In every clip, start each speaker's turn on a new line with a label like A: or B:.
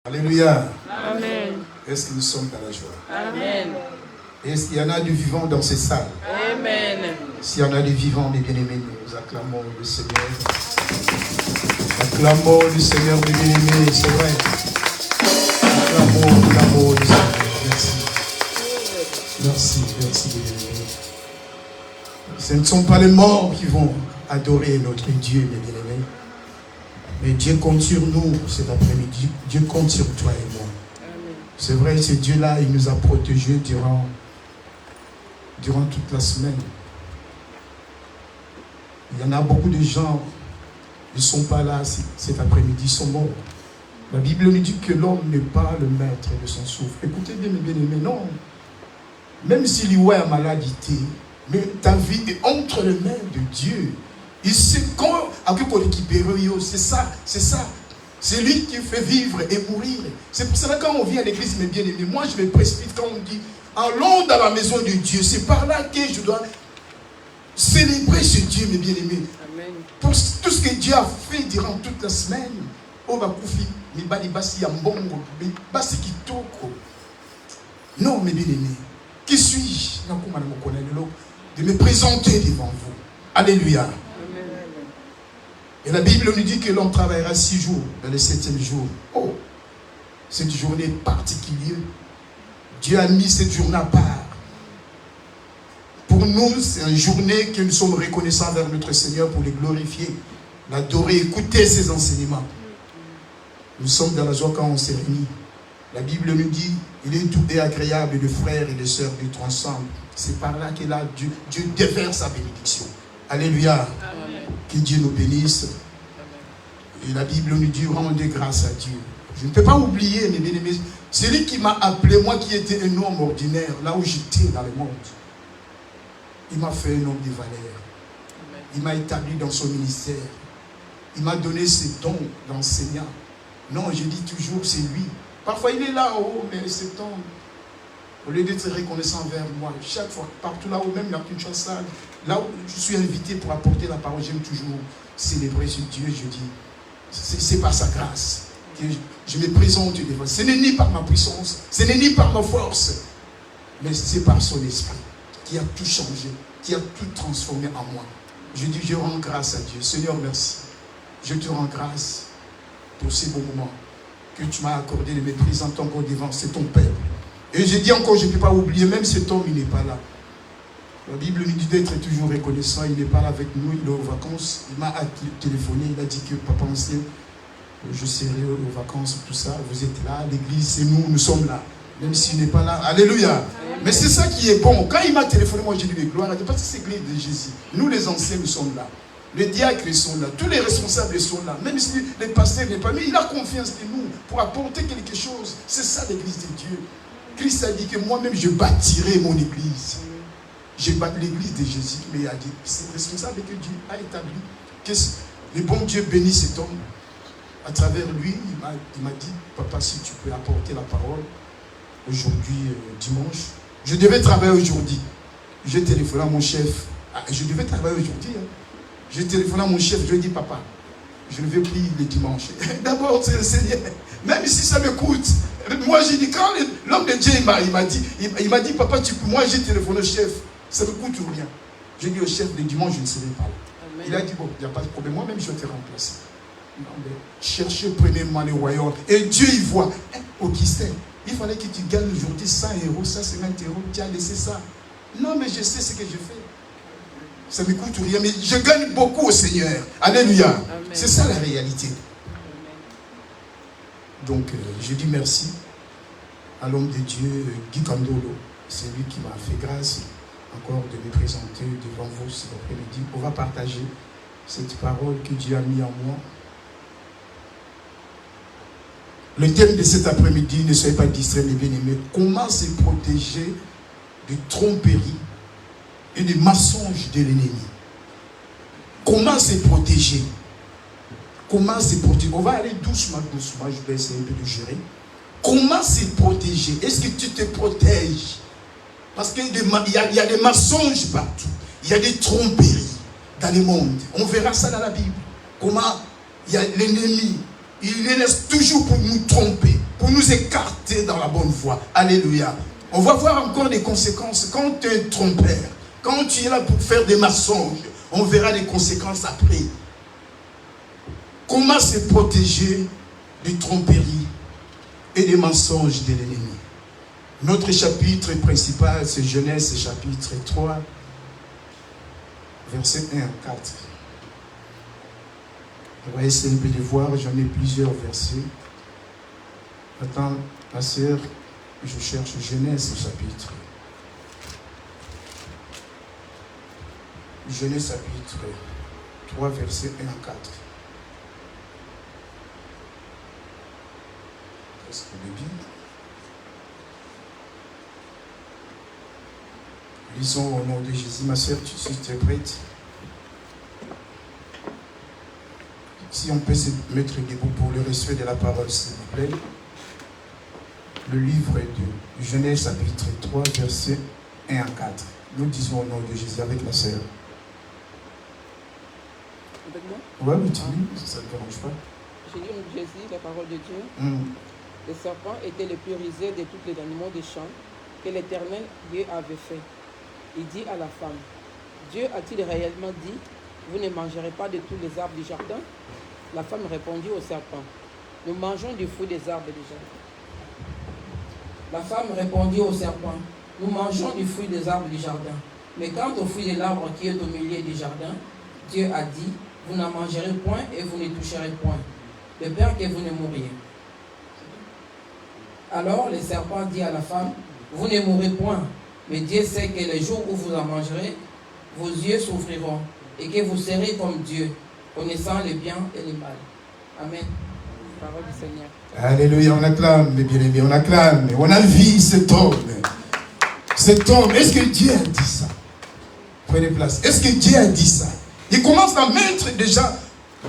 A: Alléluia.
B: Amen.
A: Est-ce que nous sommes dans la joie?
B: Amen.
A: Est-ce qu'il y en a du vivant dans ces salles?
B: Amen.
A: S'il y en a du vivant, mes bien-aimés, nous acclamons le Seigneur. Acclamons le Seigneur, mes bien-aimés, c'est vrai. Acclamons le Seigneur. Merci. Merci, merci, bien-aimés. Ce ne sont pas les morts qui vont adorer notre Dieu, mes bien-aimés. Mais Dieu compte sur nous cet après-midi. Dieu compte sur toi et moi. C'est vrai, ce Dieu-là, il nous a protégés durant toute la semaine. Il y en a beaucoup de gens, ils ne sont pas là cet après-midi, ils sont morts. La Bible nous dit que l'homme n'est pas le maître de son souffle. Écoutez bien, mes bien-aimés, non. Même s'il y a maladité, mais ta vie est entre les mains de Dieu. Il sait quand, c'est ça, c'est ça. C'est lui qui fait vivre et mourir. C'est pour cela que quand on vient à l'église, mes bien-aimés, moi je me précipite quand on dit allons dans la maison de Dieu. C'est par là que je dois célébrer ce Dieu, mes bien-aimés. Pour tout ce que Dieu a fait durant toute la semaine. Non, mes bien-aimés. Qui suis-je de me présenter devant vous? Alléluia. Et la Bible nous dit que l'homme travaillera 6 jours, dans le 7e jour. Oh, cette journée particulière. Dieu a mis cette journée à part. Pour nous, c'est une journée que nous sommes reconnaissants vers notre Seigneur pour le glorifier, l'adorer, écouter ses enseignements. Nous sommes dans la joie quand on s'est réunis. La Bible nous dit, il est doux et agréable de frères et de sœurs d'être ensemble. C'est par là que là, Dieu déverse sa bénédiction. Alléluia. Amen. Que Dieu nous bénisse. Amen. Et la Bible nous dit, rendez grâce à Dieu. Je ne peux pas oublier, mes bien-aimés, c'est lui qui m'a appelé, moi qui étais un homme ordinaire, là où j'étais dans le monde. Il m'a fait un homme de valeur. Amen. Il m'a établi dans son ministère. Il m'a donné ses dons d'enseignant. Non, je dis toujours, c'est lui. Parfois, il est là-haut, mais cet homme, au lieu d'être reconnaissant vers moi, chaque fois, partout là-haut, même la petite chose sale, là où je suis invité pour apporter la parole, j'aime toujours célébrer ce Dieu. Je dis, c'est par sa grâce que je me présente devant. Ce n'est ni par ma puissance, ce n'est ni par ma force, mais c'est par son esprit qui a tout changé, qui a tout transformé en moi. Je dis, je rends grâce à Dieu. Seigneur, merci. Je te rends grâce pour ces beaux moments que tu m'as accordé de me présenter encore devant. C'est ton Père. Et je dis encore, je ne peux pas oublier, même cet homme, il n'est pas là. La Bible nous dit d'être toujours reconnaissant. Il n'est pas là avec nous, il est aux vacances. Il m'a téléphoné, il a dit que papa ancien, je serai aux vacances, tout ça. Vous êtes là, l'église, c'est nous, nous sommes là. Même s'il n'est pas là. Alléluia. Amen. Mais c'est ça qui est bon. Quand il m'a téléphoné, moi j'ai dit gloire à Dieu, parce que c'est l'église de Jésus. Nous les anciens, nous sommes là. Les diacres sont là, tous les responsables sont là. Même si les pasteurs n'est pas, mais il a confiance en nous pour apporter quelque chose. C'est ça l'église de Dieu. Christ a dit que moi-même je bâtirai mon église. Je bâtirai l'église de Jésus, mais il a dit, c'est responsable que Dieu a établi. Que le bon Dieu bénit cet homme. À travers lui, il m'a dit, papa, si tu peux apporter la parole aujourd'hui, dimanche. Je devais travailler aujourd'hui. J'ai téléphoné à mon chef. Je devais travailler aujourd'hui. J'ai téléphoné à mon chef, je lui ai dit, papa, je ne vais plus le dimanche. D'abord, c'est le Seigneur. Même si ça me coûte. Moi, j'ai dit, quand l'homme de Dieu, il m'a dit, papa, moi, j'ai téléphoné au chef. Ça ne me coûte rien. J'ai dit au chef, le dimanche, je ne serai pas là. Amen. Il a dit, bon, il n'y a pas de problème. Moi-même, je vais te remplacer. Non, mais cherchez premièrement le royaume. Et Dieu, il voit. Augustin, il fallait que tu gagnes aujourd'hui 100 euros, 150 euros. Tu as laissé ça. Non, mais je sais ce que je fais. Ça ne me coûte rien, mais je gagne beaucoup au Seigneur. Alléluia. Amen. C'est ça la réalité. Amen. Donc, je dis merci à l'homme de Dieu, Guy Kandolo. C'est lui qui m'a fait grâce encore de me présenter devant vous cet après-midi. On va partager cette parole que Dieu a mis en moi. Le thème de cet après-midi, ne soyez pas distraits, mes bien-aimés. Comment se protéger de tromperie et des mensonges de l'ennemi. Comment se protéger? Comment se protéger? On va aller doucement, doucement. Je vais essayer un peu de gérer. Comment se protéger? Est-ce que tu te protèges? Parce qu'il y a des mensonges partout. Il y a des tromperies dans le monde. On verra ça dans la Bible. Comment il y a l'ennemi. Il laisse toujours pour nous tromper, pour pour nous écarter dans la bonne voie. Alléluia. On va voir encore des conséquences. Quand tu es trompeur, quand tu es là pour faire des mensonges, on verra les conséquences après. Comment se protéger des tromperies et des mensonges de l'ennemi? Notre chapitre principal, c'est Genèse chapitre 3, versets 1 à 4. On va essayer un peu de voir, j'en ai plusieurs versets. Attends, ma sœur, je cherche Genèse chapitre. Genèse chapitre 3, versets 1 à 4. Est-ce qu'on est bien? Lisons au nom de Jésus. Ma sœur, si tu es prête. Si on peut se mettre debout pour le respect de la parole, s'il vous plaît. Le livre de Genèse chapitre 3, versets 1 à 4. Nous disons au nom de Jésus avec la sœur.
B: Avec moi?
A: Oui, mais tu lis, ça ne te dérange pas.
B: J'ai lu en Jésus la parole de Dieu. Le serpent était le plus rusé de tous les animaux des champs que l'Éternel Dieu avait fait. Il dit à la femme, Dieu a-t-il réellement dit, vous ne mangerez pas de tous les arbres du jardin? La femme répondit au serpent, nous mangeons du fruit des arbres du jardin. La femme répondit au serpent, nous mangeons du fruit des arbres du jardin. Mais quant au fruit de l'arbre qui est au milieu du jardin, Dieu a dit, vous n'en mangerez point et vous ne toucherez point, de peur que vous ne mouriez. Alors le serpent dit à la femme, vous ne mourrez point, mais Dieu sait que le jour où vous en mangerez, vos yeux s'ouvriront et que vous serez comme Dieu, connaissant le bien et le mal. Amen. Parole du Seigneur.
A: Alléluia, on acclame, mes bien-aimés, on acclame. On a vu cet homme. Cet homme, est-ce que Dieu a dit ça? Prenez place. Est-ce que Dieu a dit ça? Il commence à mettre déjà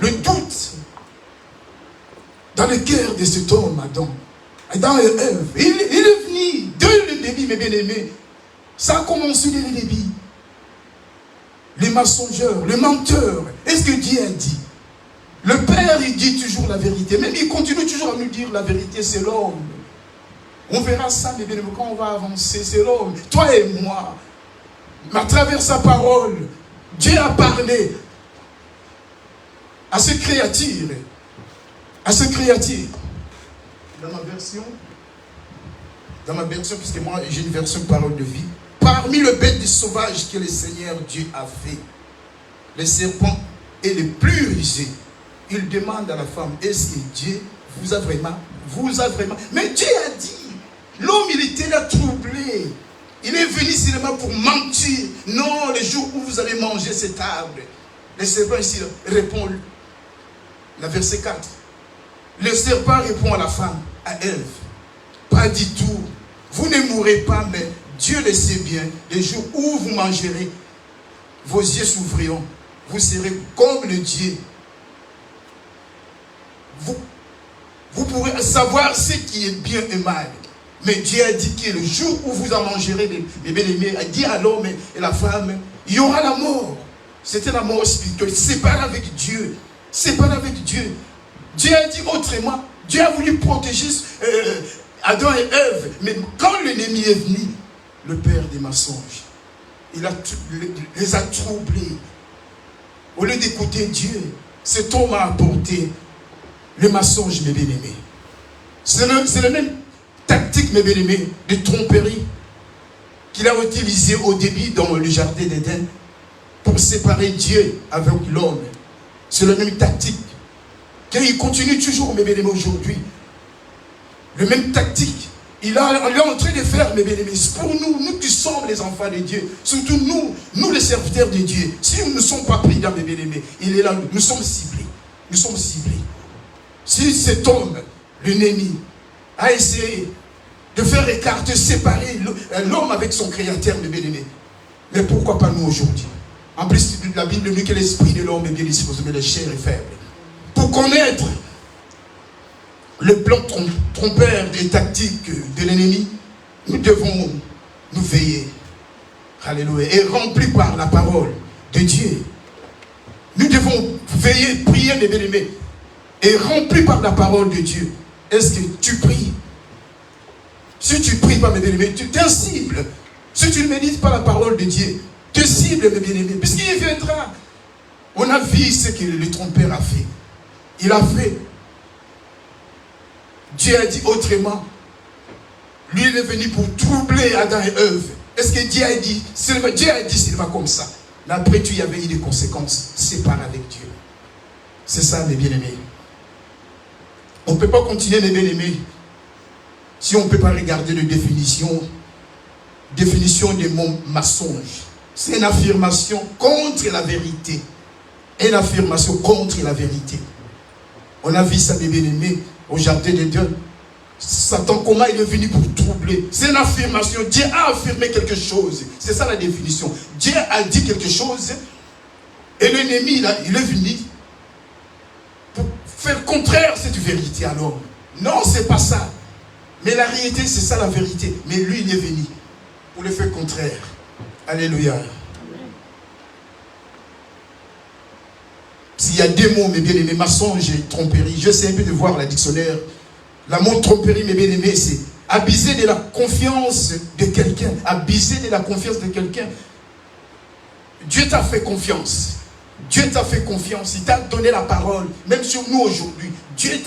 A: le doute dans le cœur de cet homme, Adam et Ève. Il est venu dès le début, mes bien-aimés. Ça a commencé dès le début. Les mensongeurs, les menteurs. Est-ce que Dieu a dit? Le Père, il dit toujours la vérité. Même il continue toujours à nous dire la vérité, c'est l'homme. On verra ça, mes bien-aimés, quand on va avancer, c'est l'homme. Toi et moi. À travers sa parole, Dieu a parlé à ce créature. À ce créature. Dans ma version, puisque moi j'ai une version parole de vie, parmi le bête sauvage que le Seigneur Dieu a fait, le serpent est le plus rusé. Il demande à la femme, est-ce que Dieu vous a vraiment? Mais Dieu a dit, l'homme il était là troublé. Il est venu seulement pour mentir. Non, le jour où vous allez manger cet arbre. Le serpent ici répond, la verset 4. Le serpent répond à la femme, à Ève, pas du tout. Vous ne mourrez pas, mais Dieu le sait bien. Le jour où vous mangerez, vos yeux s'ouvriront. Vous serez comme le Dieu. Vous pourrez savoir ce qui est bien et mal. Mais Dieu a dit que le jour où vous en mangerez, les bien-aimés, a dit à l'homme et la femme, il y aura la mort. C'était la mort spirituelle. Séparé avec Dieu. Séparé avec Dieu. Dieu a dit autrement. Dieu a voulu protéger Adam et Ève. Mais quand l'ennemi est venu, le père des mensonges, il les a troublés. Au lieu d'écouter Dieu, cet homme a apporté le mensonge, mes bien-aimés. C'est la même tactique, mes bien-aimés, de tromperie qu'il a utilisé au début dans le jardin d'Éden pour séparer Dieu avec l'homme. C'est la même tactique. Il continue toujours, mes bien-aimés, aujourd'hui. Le même tactique. Il est en train de faire, mes bien-aimés, pour nous qui sommes les enfants de Dieu, surtout nous les serviteurs de Dieu. Si nous ne sommes pas pris dans, mes bien-aimés, il est là, nous sommes ciblés. Nous sommes ciblés. Si cet homme, l'ennemi, a essayé de faire écarter, séparer l'homme avec son créateur, mes bien-aimés, mais pourquoi pas nous aujourd'hui? En plus, la Bible nous dit que l'esprit de l'homme est bien disposé, mais le chair est faible. Pour connaître le plan trompeur des tactiques de l'ennemi, nous devons nous veiller. Alléluia. Et remplis par la parole de Dieu. Nous devons veiller, prier, mes bien-aimés. Et remplis par la parole de Dieu. Est-ce que tu pries? Si tu ne pries pas, mes bien-aimés, tu es cible. Si tu ne médites pas la parole de Dieu, tu es cible, mes bien-aimés. Puisqu'il viendra. On a vu ce que le trompeur a fait. Il a fait. Dieu a dit autrement. Lui, il est venu pour troubler Adam et Ève. Est-ce que Dieu a dit seulement comme ça? Mais après, tu y avais eu des conséquences. Sépare avec Dieu. C'est ça, mes bien-aimés. On ne peut pas continuer, mes bien-aimés, si on ne peut pas regarder la définition des mots mensonges. C'est une affirmation contre la vérité. Une affirmation contre la vérité. On a vu ça, mes bien-aimés, au jardin de Dieu. Satan, comment il est venu pour troubler? C'est une affirmation. Dieu a affirmé quelque chose. C'est ça la définition. Dieu a dit quelque chose et l'ennemi, il est venu pour faire contraire cette vérité à l'homme. Non, c'est pas ça. Mais la réalité, c'est ça la vérité. Mais lui, il est venu pour le faire contraire. Alléluia. S'il y a deux mots, mes bien-aimés, mensonge et tromperie, j'essaie un peu de voir la dictionnaire. La mot tromperie, mes bien-aimés, c'est abuser de la confiance de quelqu'un. Abuser de la confiance de quelqu'un. Dieu t'a fait confiance. Dieu t'a fait confiance. Il t'a donné la parole. Même sur nous aujourd'hui. Dieu il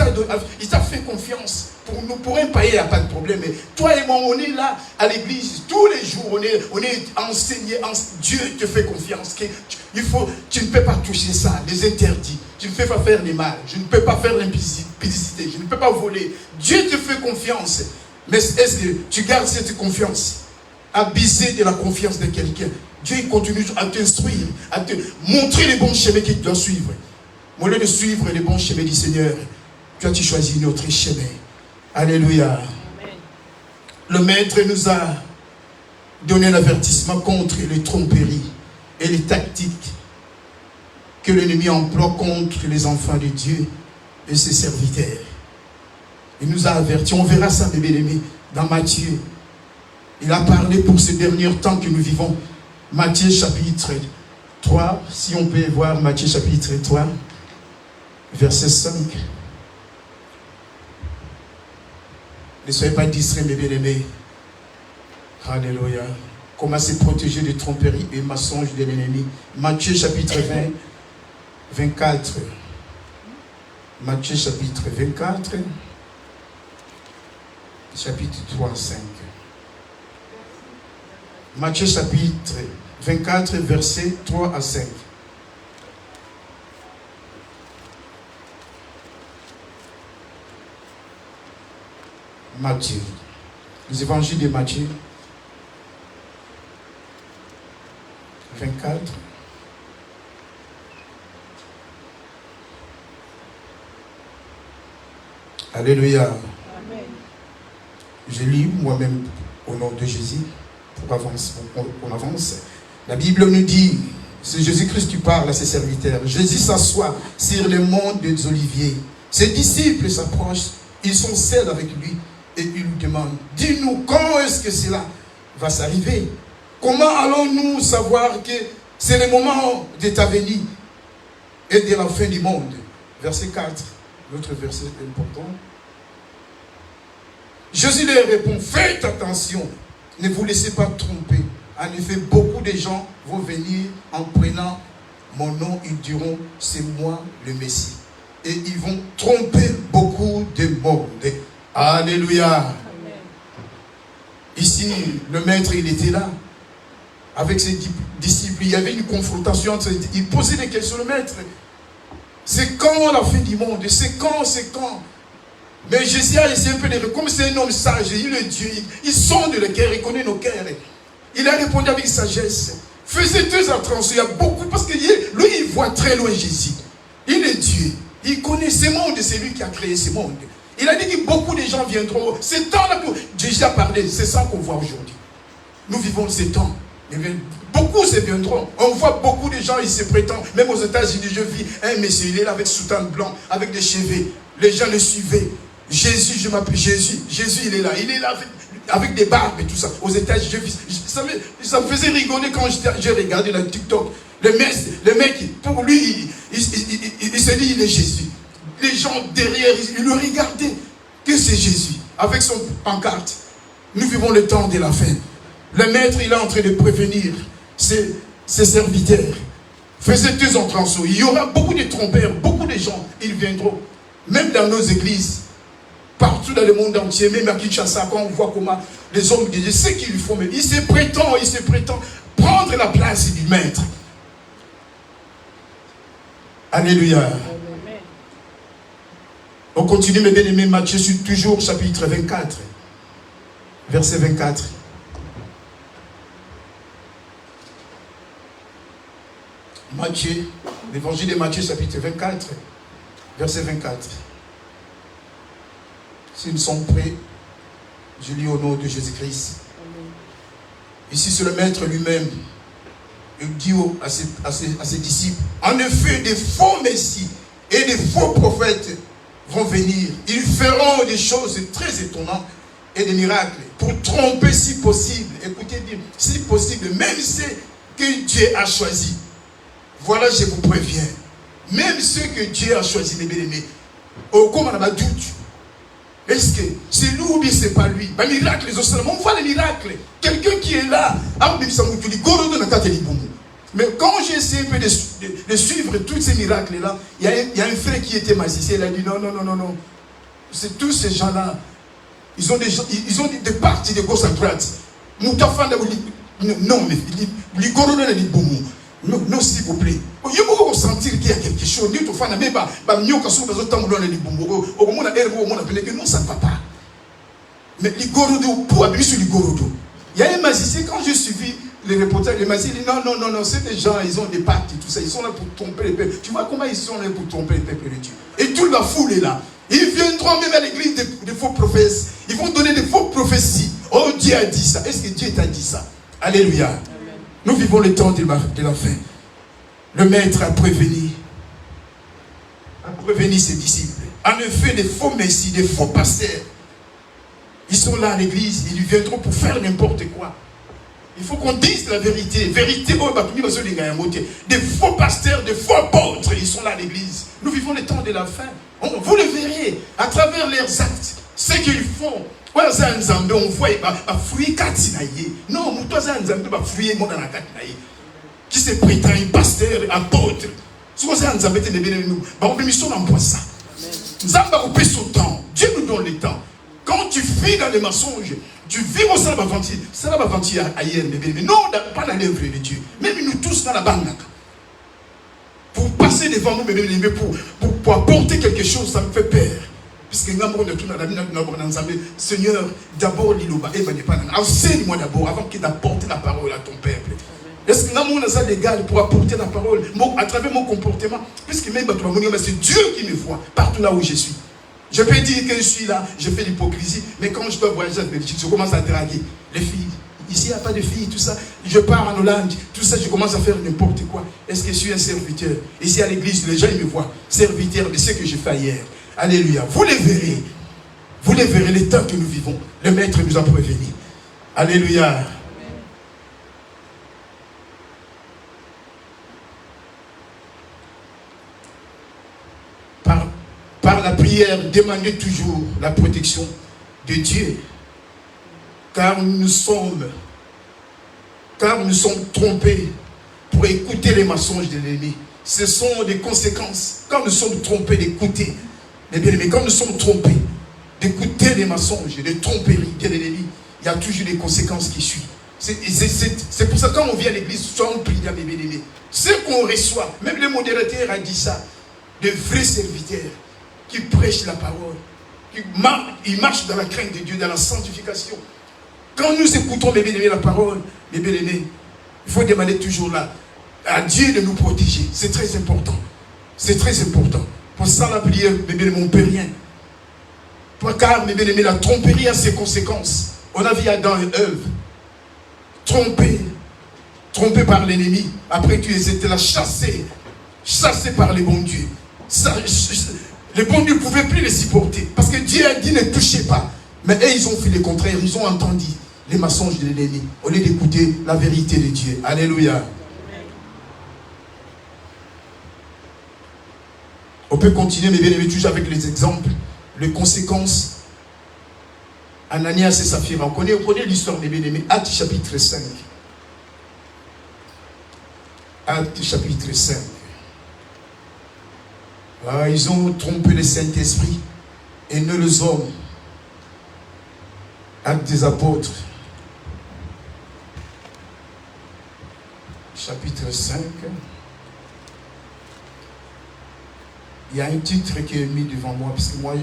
A: t'a fait confiance. Pour nous, pour un païen, il n'y a pas de problème. Mais toi et moi, on est là à l'église. Tous les jours, on est enseigné. Dieu te fait confiance. Tu ne peux pas toucher ça. Les interdits. Tu ne peux pas faire les mal. Je ne peux pas faire l'impudicité. Je ne peux pas voler. Dieu te fait confiance. Mais est-ce que tu gardes cette confiance? Abuser de la confiance de quelqu'un. Dieu continue à t'instruire, à te montrer les bons chemins qu'il doit suivre. Au lieu de suivre les bons chemins du Seigneur, toi tu choisis une autre chemin. Alléluia. Amen. Le Maître nous a donné l'avertissement contre les tromperies et les tactiques que l'ennemi emploie contre les enfants de Dieu et ses serviteurs. Il nous a avertis. On verra ça, mes bien-aimés, dans Matthieu. Il a parlé pour ce dernier temps que nous vivons. Matthieu chapitre 3, si on peut voir Matthieu chapitre 3, verset 5. Ne soyez pas distraits, mes bien-aimés. Alléluia. Comment se protéger des tromperies et mensonges de l'ennemi. Matthieu chapitre 20, 24. Matthieu chapitre 24, chapitre 3, 5. Matthieu chapitre 24, versets 3 à 5. Matthieu. Les évangiles de Matthieu. 24. Alléluia. Amen. Je lis moi-même au nom de Jésus. On avance. La Bible nous dit, c'est Jésus-Christ qui parle à ses serviteurs. Jésus s'assoit sur le mont des Oliviers. Ses disciples s'approchent, ils sont seuls avec lui et ils lui demandent, dis-nous, quand est-ce que cela va s'arriver? Comment allons-nous savoir que c'est le moment de ta venue et de la fin du monde? Verset 4, l'autre verset important. Jésus leur répond, faites attention. Ne vous laissez pas tromper. En effet, beaucoup de gens vont venir en prenant mon nom. Ils diront, c'est moi le Messie. Et ils vont tromper beaucoup de monde. Alléluia. Amen. Ici, le Maître, il était là. Avec ses disciples, il y avait une confrontation. Il posait des questions au Maître. C'est quand la fin du monde? C'est quand? Mais Jésus a essayé un peu de répondre. Comme c'est un homme sage, il est Dieu. Il sonde le cœur, il connaît nos cœurs. Il a répondu avec sagesse. Faisez deux attention. Il y a beaucoup, parce que lui, il voit très loin Jésus. Il est Dieu. Il connaît ce monde, c'est lui qui a créé ce monde. Il a dit que beaucoup de gens viendront. Ce temps-là, Jésus a parlé, c'est ça qu'on voit aujourd'hui. Nous vivons ces temps. Beaucoup se viendront. On voit beaucoup de gens, ils se prétendent. Même aux États-Unis, je vis un monsieur, il est là avec soutane blanc, avec des cheveux. Les gens le suivaient. Jésus, je m'appelle Jésus. Jésus, il est là avec des barbes et tout ça. Aux États-Unis, ça me faisait rigoler quand j'ai regardé la TikTok. Le mec, pour lui, il se dit, il est Jésus. Les gens derrière, ils le regardaient. Que c'est Jésus, avec son pancarte. Nous vivons le temps de la fin. Le maître, il est en train de prévenir ses serviteurs. Faisez tous en transeau. Il y aura beaucoup de trompeurs, beaucoup de gens, ils viendront. Même dans nos églises, partout dans le monde entier, même à Kinshasa, quand on voit comment les hommes de Dieu, ce qu'ils font, mais ils se prétendent prendre la place du maître. Alléluia. Amen. On continue, mes bien-aimés, Matthieu, toujours chapitre 24, verset 24. Matthieu, l'évangile de Matthieu, chapitre 24, verset 24. S'ils sont prêts, je lis au nom de Jésus-Christ. Ici, c'est le maître lui-même. Il dit à ses disciples, en effet, des faux messies et des faux prophètes vont venir. Ils feront des choses très étonnantes et des miracles pour tromper si possible. Écoutez bien, si possible, même ceux que Dieu a choisis. Voilà, je vous préviens. Même ceux que Dieu a choisis, mes bien-aimés. Comme on a doute. Est-ce que c'est lui ou bien c'est pas lui? Un miracle, les autres, on voit les miracles. Quelqu'un qui est là, mais quand j'ai essayé de suivre tous ces miracles-là, il y a un frère qui était magicien, il a dit non. C'est tous ces gens-là. Ils ont des parties de gauche à droite. Non, mais non, s'il vous plaît. Il faut ressentir qu'il y a quelque chose. Non, ça ne va pas. Mais il y a un magicien, quand j'ai suivi les reportages, les magiciens disent non, c'est des gens, ils ont des pactes et tout ça. Ils sont là pour tromper les peuples. Tu vois comment ils sont là pour tromper les peuples de Dieu. Et toute la foule est là. Ils viendront même à l'église des faux prophètes. Ils vont donner des faux prophéties. Oh, Dieu a dit ça. Est-ce que Dieu t'a dit ça? Alléluia. Amen. Nous vivons le temps de la fin. Le maître a prévenu ses disciples. En effet, des faux messies, des faux pasteurs, ils sont là à l'église, ils viendront pour faire n'importe quoi. Il faut qu'on dise la vérité. Des faux pasteurs, des faux apôtres, ils sont là à l'église. Nous vivons le temps de la fin. Vous le verrez à travers leurs actes, ce qu'ils font. On voit non, qui se prétend un pasteur, apôtre. Dieu nous donne le temps. Quand tu vis dans les mensonges, tu vis au salabavanti. Salabavanti ailleurs, mais non, pas dans l'œuvre de Dieu. Même nous tous dans la bande. Pour passer devant nous, pour apporter quelque chose, ça me fait peur. Puisque Seigneur, d'abord, enseigne-moi d'abord avant qu'il t'apporte la parole à ton peuple. Est-ce que nous avons légal pour apporter la parole à travers mon comportement? Puisque même c'est Dieu qui me voit partout là où je suis. Je peux dire que je suis là, je fais l'hypocrisie, mais quand je dois voyager à Belgique, je commence à draguer les filles. Ici, il n'y a pas de filles, tout ça. Je pars en Hollande, tout ça, je commence à faire n'importe quoi. Est-ce que je suis un serviteur? Ici à l'église, les gens ils me voient, serviteur de ce que j'ai fait ailleurs. Alléluia. Vous les verrez. Vous les verrez, les temps que nous vivons. Le maître nous a prévenu. Alléluia. Par la prière, demandez toujours la protection de Dieu. Car nous sommes trompés pour écouter les mensonges de l'ennemi. Ce sont des conséquences. Quand nous sommes trompés d'écouter, mais quand nous sommes trompés d'écouter les mensonges, des tromperies de l'ennemi, il y a toujours des conséquences qui suivent. C'est pour ça que quand on vient à l'église, soit on prie, bien-aimés. Ce qu'on reçoit, même le modérateur a dit ça, de vrais serviteurs qui prêchent la parole, ils marchent dans la crainte de Dieu, dans la sanctification. Quand nous écoutons, mes bien-aimés, la parole, mes bien-aimés, il faut demander toujours là à Dieu de nous protéger. C'est très important. C'est très important. Pour ça, la prière, mes bien-aimés, on ne peut rien. Car, mes bien-aimés, la tromperie a ses conséquences. On a vu Adam et Ève trompés par l'ennemi. Après, tu étais là chassés par les bons dieux. Les bons dieux ne pouvaient plus les supporter. Parce que Dieu a dit ne touchez pas. Mais eux, ils ont fait le contraire. Ils ont entendu les mensonges de l'ennemi au lieu d'écouter la vérité de Dieu. Alléluia. On peut continuer, mais bien aimé, toujours avec les exemples, les conséquences Ananias et Saphira. On connaît l'histoire des bien-aimés. Actes chapitre 5. Actes chapitre 5. Ah, ils ont trompé le Saint-Esprit et ne les hommes. Actes des apôtres. Chapitre 5. Il y a un titre qui est mis devant moi, parce que moi,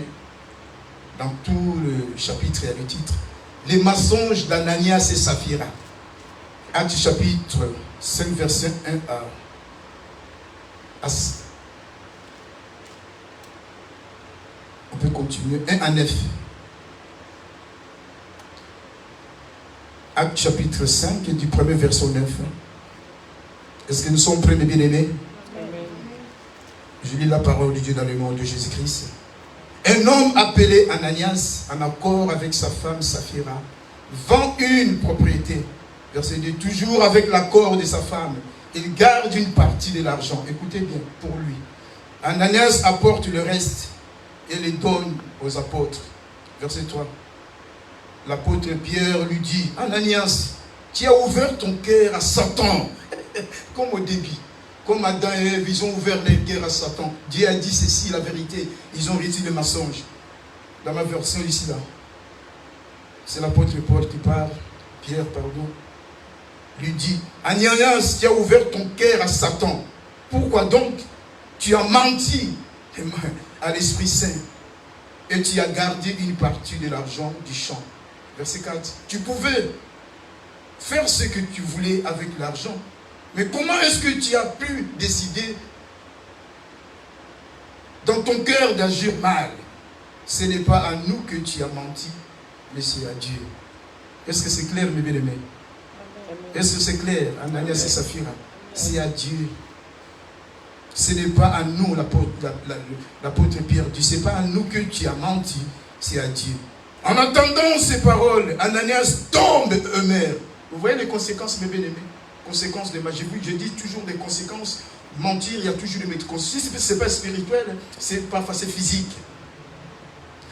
A: dans tout le chapitre, il y a le titre. Les mensonges d'Ananias et Saphira. Actes chapitre 5, verset 1 à 6. On peut continuer. 1 à 9. Actes chapitre 5, du premier verset 9. Est-ce que nous sommes prêts, mes bien-aimés? Je lis la parole de Dieu dans le nom de Jésus-Christ. Un homme appelé Ananias, en accord avec sa femme Saphira, vend une propriété. Verset 2. Toujours avec l'accord de sa femme, il garde une partie de l'argent. Écoutez bien, pour lui. Ananias apporte le reste et les donne aux apôtres. Verset 3. L'apôtre Pierre lui dit, Ananias, tu as ouvert ton cœur à Satan, comme au début. Comme Adam et Ève, ils ont ouvert leur cœur à Satan. Dieu a dit ceci, la vérité. Ils ont réussi le mensonge. Dans ma version ici, là, c'est l'apôtre Paul qui parle. Pierre, pardon. Lui dit, Ananias, tu as ouvert ton cœur à Satan. Pourquoi donc tu as menti à l'Esprit Saint et tu as gardé une partie de l'argent du champ? Verset 4. Tu pouvais faire ce que tu voulais avec l'argent. Mais comment est-ce que tu as pu décider dans ton cœur d'agir mal? Ce n'est pas à nous que tu as menti, mais c'est à Dieu. Est-ce que c'est clair, mes bien-aimés? Est-ce que c'est clair? Ananias et Saphira, c'est à Dieu. Ce n'est pas à nous, l'apôtre Pierre dit, ce n'est pas à nous que tu as menti, c'est à Dieu. En entendant ces paroles, Ananias tombe eux-mêmes. Vous voyez les conséquences, mes bien-aimés? Conséquences de ma je dis toujours des conséquences. Mentir, il y a toujours des conséquences. Si ce n'est pas spirituel, c'est parfois c'est physique.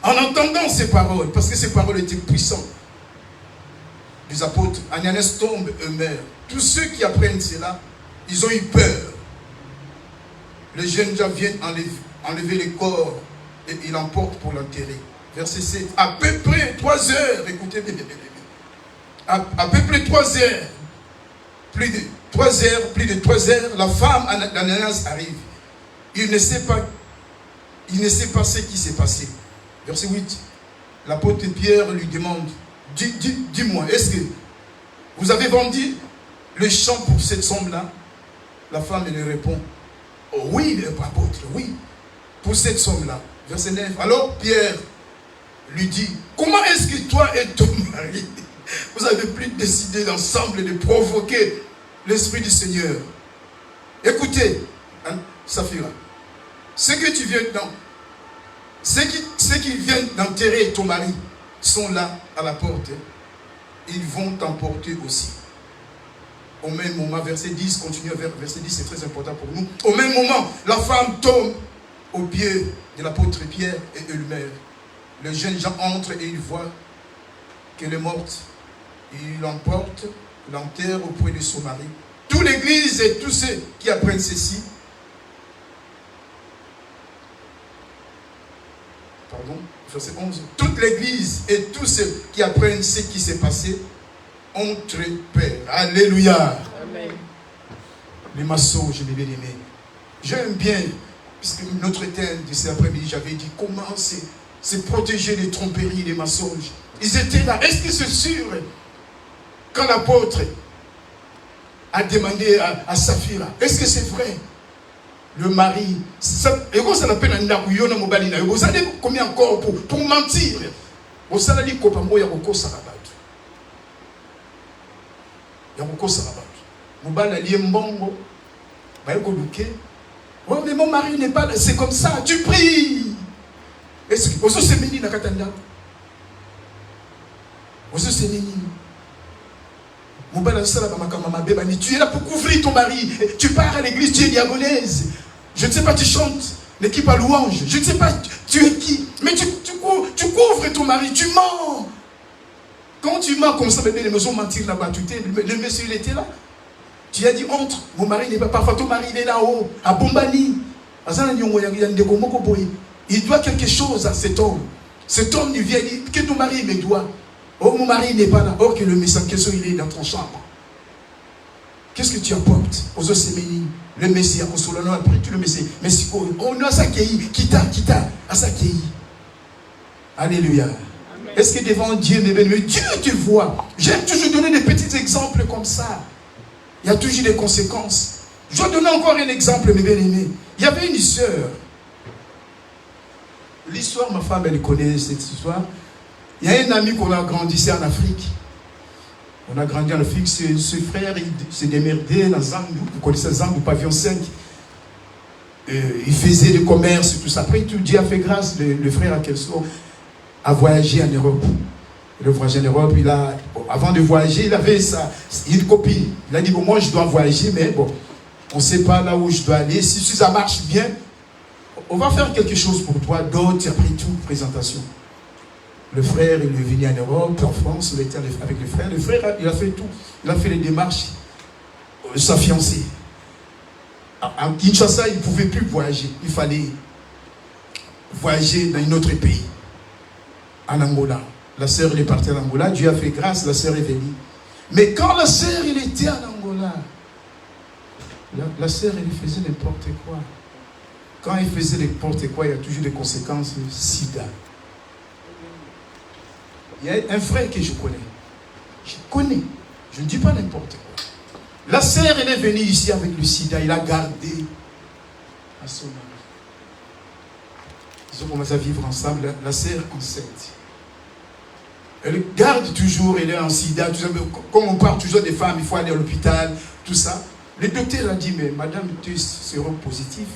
A: En entendant ces paroles, parce que ces paroles étaient puissantes, les apôtres, Ananias tombe eux-mêmes. Tous ceux qui apprennent cela, ils ont eu peur. Les jeunes gens viennent enlever les corps et ils l'emportent pour l'enterrer. Verset 7. À peu près 3 heures, écoutez bien, à peu près 3 heures, plus de 3 heures, la femme d'Ananias arrive. Il ne sait pas ce qui s'est passé. Verset 8. L'apôtre Pierre lui demande, dis-moi, est-ce que vous avez vendu le champ pour cette somme-là? La femme lui répond, oh oui, apôtre, oui, pour cette somme-là. Verset 9. Alors Pierre lui dit, comment est-ce que toi et ton mari, vous avez pu décider d'ensemble de provoquer l'Esprit du Seigneur? Écoutez, Saphira, ceux qui viennent d'enterrer ton mari sont là à la porte. Ils vont t'emporter aussi. Au même moment, verset 10, continuez vers verset 10, c'est très important pour nous. Au même moment, la femme tombe aux pieds de l'apôtre Pierre et elle meurt. Les jeunes gens entrent et ils voient qu'elle est morte. Ils l'emportent, l'enterrent auprès de son mari. Toute l'église et tous ceux qui apprennent ceci, verset 11, toute l'église et tous ceux qui apprennent ce qui s'est passé ont très peur. Alléluia. Amen. Les mensonges, mes bien-aimés. J'aime bien, puisque notre thème de cet après-midi, j'avais dit comment c'est protéger les tromperies, les mensonges. Ils étaient là. Est-ce que c'est sûr? Quand l'apôtre a demandé à Saphira, est-ce que c'est vrai? Le mari, et vous ça appelle un nakuyona mobalina. Vous savez combien encore pour mentir? Vous savez comment il y a beaucoup de sarabat. Il y a beaucoup de sarabat. Mobala liembongo, baïko luke. Oh mais mon mari n'est pas là, c'est comme ça. Tu pries. Est-ce que vous savez béni na katanda? Vous savez béni. Tu es là pour couvrir ton mari. Tu pars à l'église, tu es diabonaise. Je ne sais pas, tu chantes l'équipe à louange. Je ne sais pas, tu es qui. Mais tu couvres ton mari, tu mens. Quand tu mens comme ça, les maisons mentir là-bas, le monsieur il était là. Tu as dit entre, mon mari n'est pas parfois, ton mari il est là-haut, à Bombani. Il doit quelque chose à cet homme. Cet homme il vient dire que ton mari me doit. Oh, mon mari n'est pas là. Oh, que le message, il est dans ton chambre. Qu'est-ce que tu apportes aux Oséménis? Le Messie, après tu le Messie. Messie, on a ça qui est, quitta, à ça qui est. Alléluia. Amen. Est-ce que devant Dieu, mes bien-aimés, Dieu te voit? J'aime toujours donner des petits exemples comme ça. Il y a toujours des conséquences. Je vais donner encore un exemple, mes bien-aimés. Il y avait une sœur. L'histoire, ma femme, elle connaît cette histoire. Il y a un ami qu'on a grandissé en Afrique. On a grandi en Afrique. Ce frère, il s'est démerdé dans Zambou. Vous connaissez Zambou, pavillon 5. Il faisait du commerce et tout ça. Après, tout Dieu a fait grâce. Le frère à Kelso a voyagé en Europe. Il a voyagé en Europe. Avant de voyager, il avait une copine. Il a dit, bon, moi, je dois voyager, mais bon, on ne sait pas là où je dois aller. Si ça marche bien, on va faire quelque chose pour toi. D'autres, après tout, présentation. Le frère, il est venu en Europe, en France, il était avec le frère. Le frère, il a fait tout. Il a fait les démarches. Sa fiancée. En Kinshasa, il ne pouvait plus voyager. Il fallait voyager dans un autre pays. En Angola. La sœur, elle est partie en Angola. Dieu a fait grâce, la sœur est venue. Mais quand la sœur, elle était en Angola, la sœur, elle faisait n'importe quoi. Quand elle faisait n'importe quoi, il y a toujours des conséquences. Sida. Il y a un frère que je connais. Je connais. Je ne dis pas n'importe quoi. La sœur, elle est venue ici avec le sida. Il a gardé à son mari. Ils ont commencé à vivre ensemble. La sœur enceinte. Elle garde toujours, elle est en sida. Tout ça. Comme on parle toujours des femmes, il faut aller à l'hôpital, tout ça. Le docteur a dit, mais madame, tu es séropositif,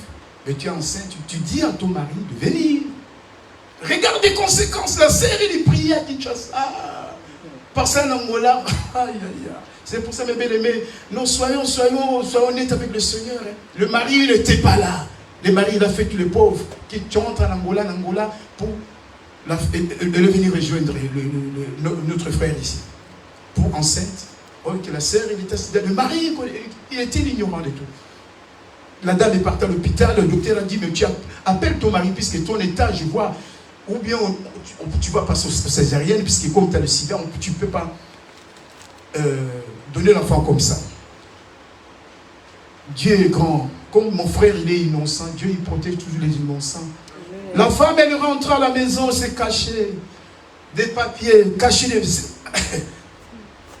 A: mais tu es enceinte. Tu dis à ton mari de venir. Regarde les conséquences. La sœur, elle est priée à Kinshasa. Par ça, en Angola. C'est pour ça, mes bien-aimés, nous soyons honnêtes avec le Seigneur. Le mari, il n'était pas là. Le mari, il a fait que les pauvres qui entrent en Angola pour venir rejoindre notre frère ici. Pour enceinte. Or que la sœur, il était le mari, il était l'ignorant de tout. La dame est partie à l'hôpital. Le docteur a dit, mais tu appelles ton mari, puisque ton état, je vois. Ou bien tu vas passer aux césariennes, puisque comme tu as le sida, tu ne peux pas donner l'enfant comme ça. Dieu est grand. Comme mon frère, il est innocent, Dieu, il protège toujours les innocents. La femme, elle rentre à la maison, s'est cachée des papiers, cachée des...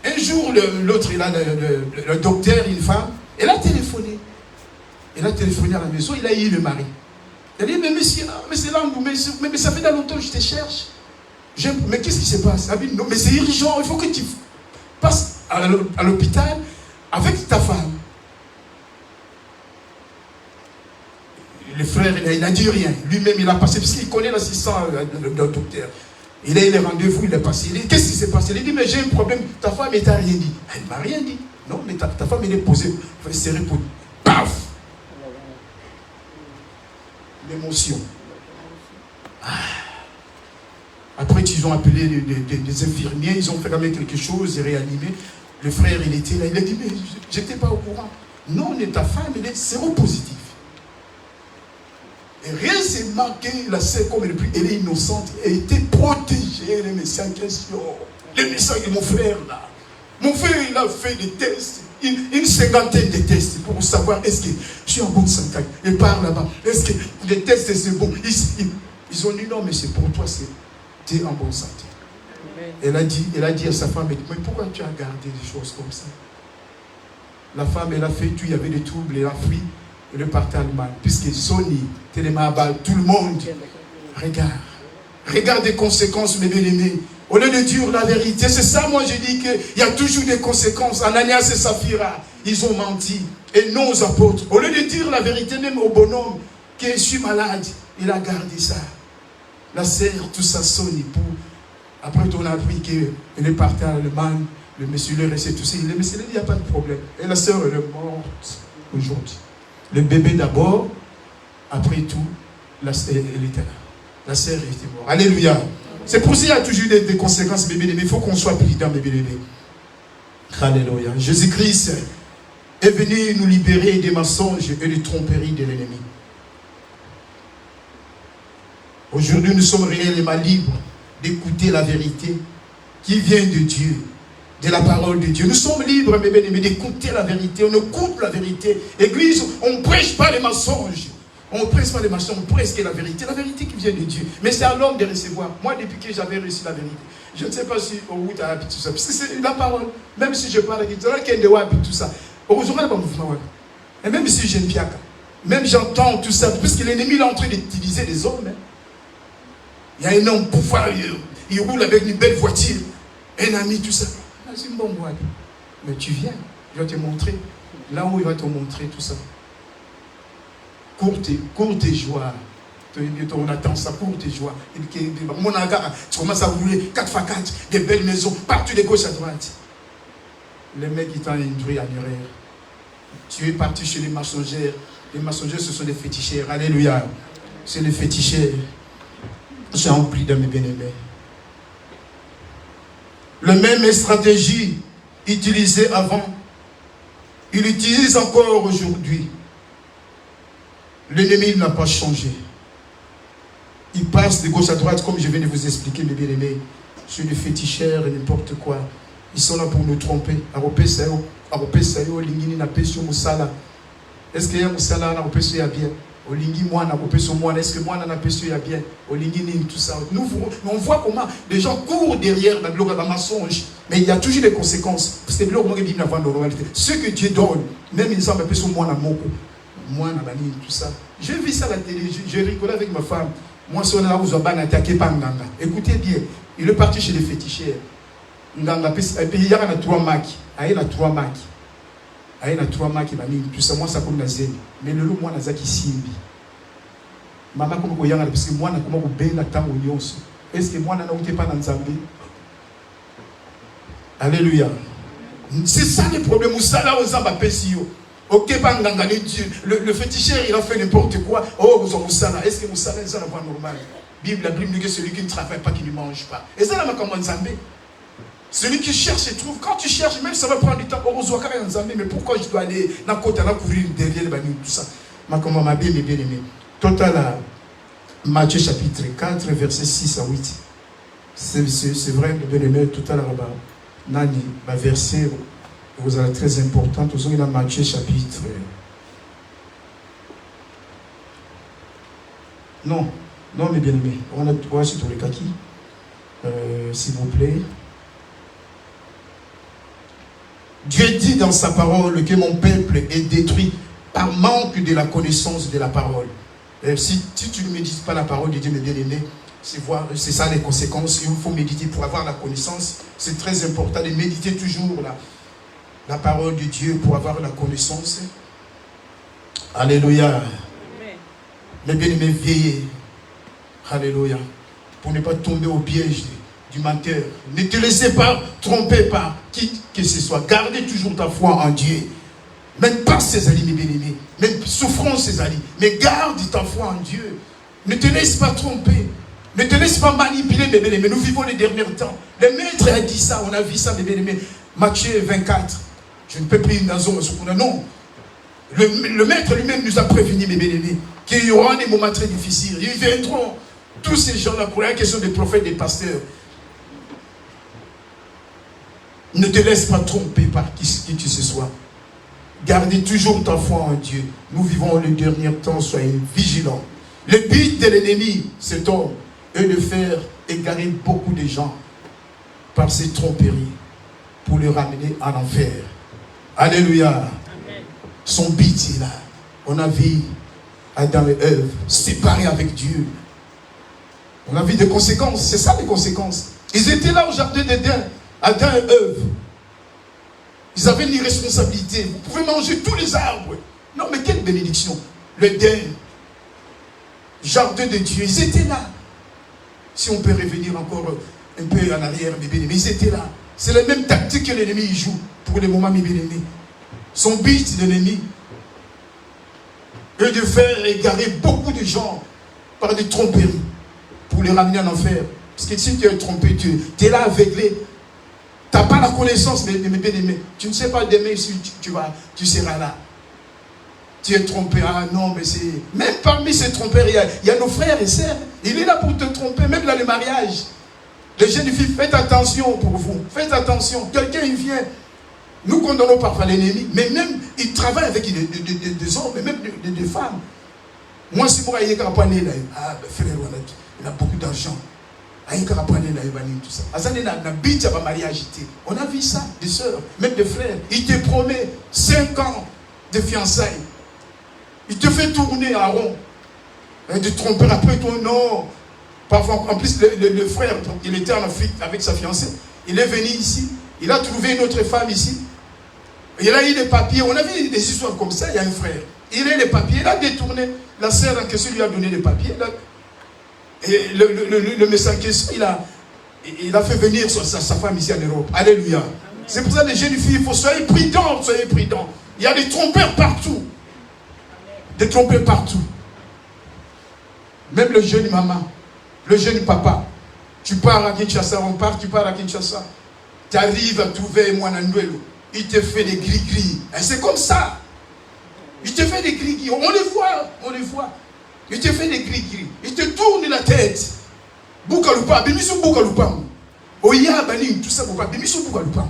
A: Un jour, l'autre, le docteur, une femme, elle a téléphoné. Elle a téléphoné à la maison, il a eu le mari. Elle dit, mais monsieur, mais c'est là, mais ça fait dans longtemps que je te cherche. Mais qu'est-ce qui se passe? Elle dit, non, mais c'est urgent, il faut que tu passes à l'hôpital avec ta femme. Le frère, il n'a dit rien. Lui-même, il a passé, parce qu'il connaît l'assistant, le docteur. Il a eu les rendez-vous, il est passé. Il dit, qu'est-ce qui s'est passé? Il dit, mais j'ai un problème. Ta femme, elle t'a rien dit. Elle ne m'a rien dit. Non, mais ta femme, elle est posée. Elle s'est répondue. Paf! L'émotion. Après, ils ont appelé des infirmiers, ils ont fait quand même quelque chose, ils réanimé. Le frère, il était là. Il a dit, mais je n'étais pas au courant. Non, mais ta femme, elle est séropositive. Et rien s'est marqué, la sœur, comme elle est innocente, elle était protégée, les messieurs en question. Les messieurs de mon frère, là. Mon frère, il a fait des tests, une cinquantaine de tests pour savoir est-ce que je suis en bonne santé. Il part là-bas. Est-ce que les tests, c'est bon? Ils ont dit non, mais c'est pour toi, tu es en bonne santé. Elle a dit à sa femme, mais pourquoi tu as gardé des choses comme ça? La femme, elle a fait tout, il y avait des troubles, elle a fui. Et le parti allemand, puisque Sony, Télémabal, tout le monde, regarde les conséquences, mes bien-aimés. Au lieu de dire la vérité, c'est ça, moi je dis qu'il y a toujours des conséquences. Ananias et Saphira, ils ont menti. Et nos apôtres, au lieu de dire la vérité, même au bonhomme, que je suis malade, il a gardé ça. La sœur, tout ça, Sony, après on a appris qu'elle est partie à l'Allemagne, le monsieur le resté tout ça. Le monsieur il n'y a pas de problème. Et la sœur, elle est morte aujourd'hui. Le bébé d'abord, après tout, elle était là. La sœur était morte. Alléluia. C'est pour ça qu'il y a toujours des conséquences, bébé, mais il faut qu'on soit prudent, bébé. Alléluia. Jésus-Christ est venu nous libérer des mensonges et des tromperies de l'ennemi. Aujourd'hui, nous sommes réellement libres d'écouter la vérité qui vient de Dieu, de la parole de Dieu. Nous sommes libres, mes bien-aimés, d'écouter la vérité. On écoute la vérité. Église, on ne prêche pas les mensonges. On ne prêche pas les mensonges, on prêche la vérité qui vient de Dieu. Mais c'est à l'homme de recevoir. Moi, depuis que j'avais reçu la vérité, je ne sais pas si au bout tu as tout ça. Parce que c'est la parole. Même si je parle avec tout ça. Et même si j'ai une piaka, même j'entends tout ça, parce que l'ennemi est en train d'utiliser les hommes. Il y a un homme pouvoir, il roule avec une belle voiture, un ami, tout ça. C'est une bonne boîte. Mais tu viens, il va te montrer. Là où il va te montrer tout ça. Courte joie. On attend ça, courte joie. Tu commences à rouler 4x4, des belles maisons, partout de gauche à droite. Les mecs, ils t'ont induit à mûrir. Tu es parti chez les mensongères. Les mensongères, ce sont des féticheurs. Alléluia. C'est les féticheurs. J'ai rempli de mes bien-aimés. La même stratégie utilisée avant, il utilise encore aujourd'hui. L'ennemi n'a pas changé. Il passe de gauche à droite, comme je viens de vous expliquer, mes bien-aimés, sur les féticheurs et n'importe quoi. Ils sont là pour nous tromper. Est-ce qu'il y a un musala na opeso ya bien? Olingi moi na opeso moi. Est-ce que moi na opeso ya bien? Olingi ni tout ça. On voit comment les gens courent derrière la gloire d'un mensonge. Mais il y a toujours des conséquences. Parce que gloire qui n'a pas de normalité. Ce que Dieu donne, même ils ont opeso moi na moko. Moi na bani tout ça. J'ai vu ça à la télé. J'ai rigolé avec ma femme. Moi si on a vous ban attaqué par Nganga. Écoutez bien. Il est parti chez les féticheurs. Nganga il y a 3 marques. Il y a 3 marques. Il y a 3 marques. Tout ça, moi, ça comme la zèle. Mais le loup, moi, je suis simbi. Maman, comme vous voyez, parce que moi, je suis bien temps au est-ce que moi, je ne suis pas dans Zambie? Alléluia. C'est ça le problème. Ça, là, on va passer. Ok, pas le féticheur, il a fait n'importe quoi. Oh, vous avez Moussala. Est-ce que Moussala, c'est la voie normale? La Bible dit que celui qui ne travaille pas, qui ne mange pas. Et ça, là, comme en Zambie. Celui qui cherche et trouve. Quand tu cherches, même ça va prendre du temps. Mais pourquoi je dois aller dans le côté, couvrir derrière les bannières, tout ça? Ma bien aimé. Total, Matthieu chapitre 4, verset 6 à 8. C'est vrai, bien aimé, total, Nani, ma verset, vous avez très important. Vous avez dans Matthieu chapitre. Non, mais bien aimé. On a trois sur les kaki. S'il vous plaît. Dieu dit dans sa parole que mon peuple est détruit par manque de la connaissance de la parole. Si tu ne médites pas la parole de Dieu, mes bien-aimés, c'est ça les conséquences. Il faut méditer pour avoir la connaissance. C'est très important de méditer toujours la parole de Dieu pour avoir la connaissance. Alléluia. Mes bien-aimés, veillez. Alléluia. Pour ne pas tomber au piège du menteur. Ne te laissez pas tromper par qui que ce soit. Gardez toujours ta foi en Dieu. Même pas ses alliés, mes bien-aimés. Même souffrant ses alliés. Mais garde ta foi en Dieu. Ne te laisse pas tromper. Ne te laisse pas manipuler, mes bien-aimés. Nous vivons les derniers temps. Le maître a dit ça. On a vu ça, mes bien-aimés. Matthieu 24. Je ne peux plus une maison. Non. Le maître lui-même nous a prévenu, mes bien-aimés, qu'il y aura des moments très difficiles. Ils viendront. Tous ces gens-là, pour la question des prophètes, des pasteurs. Ne te laisse pas tromper par qui tu ce sois. Gardez toujours ta foi en Dieu. Nous vivons les derniers temps, soyez vigilants. Le but de l'ennemi, cet homme, est de faire égarer beaucoup de gens par ses tromperies pour les ramener en enfer. Alléluia. Amen. Son but est là. On a vu Adam et Ève séparés avec Dieu. On a vu des conséquences. C'est ça les conséquences. Ils étaient là au jardin d'Éden. Adam et Ève. Ils avaient une irresponsabilité. Vous pouvez manger tous les arbres. Non, mais quelle bénédiction. L'Éden. Jardin de Dieu. Ils étaient là. Si on peut revenir encore un peu en arrière, mes bien-aimés, ils étaient là. C'est la même tactique que l'ennemi joue pour les moments, mes bien-aimés. Son but de l'ennemi est de faire égarer beaucoup de gens par des tromperies pour les ramener en enfer. Parce que si tu es trompé, tu es là aveuglé. Tu n'as pas la connaissance, mais bien aimé. Tu ne sais pas demain si tu seras là. Tu es trompé. Ah non, mais c'est... Même parmi ces trompeurs, il y a nos frères et sœurs. Il est là pour te tromper, même dans le mariage. Les jeunes filles, faites attention pour vous. Faites attention. Quelqu'un, il vient. Nous condamnons parfois l'ennemi, mais même, il travaille avec des hommes, mais même des femmes. Moi, si moi, il y a un frère, il a beaucoup d'argent. On a vu ça, des sœurs, même des frères. Il te promet 5 ans de fiançailles. Il te fait tourner en rond. Et de tromper après toi, non. Parfois, en plus, le frère, il était en Afrique avec sa fiancée. Il est venu ici. Il a trouvé une autre femme ici. Il a eu les papiers. On a vu des histoires comme ça. Il y a un frère. Il a eu les papiers. Il a détourné. La sœur en question lui a donné les papiers. Et le médecin en question, il a fait venir sa femme ici en Europe. Alléluia. C'est pour ça que les jeunes filles, il faut soyez prudents, soyez prudents. Il y a des trompeurs partout. Des trompeurs partout. Même le jeune maman, le jeune papa. Tu pars à Kinshasa, tu pars à Kinshasa. Tu arrives à trouver Mwananduelo. Il te fait des gris-gris. C'est comme ça. Il te fait des gris-gris. On les voit. Il te fait des gris-gris. Il te tourne la tête. Boukaloupa, Bimisu Boukaloupa. Oya Bani, tout ça, Bimisu Boukaloupa.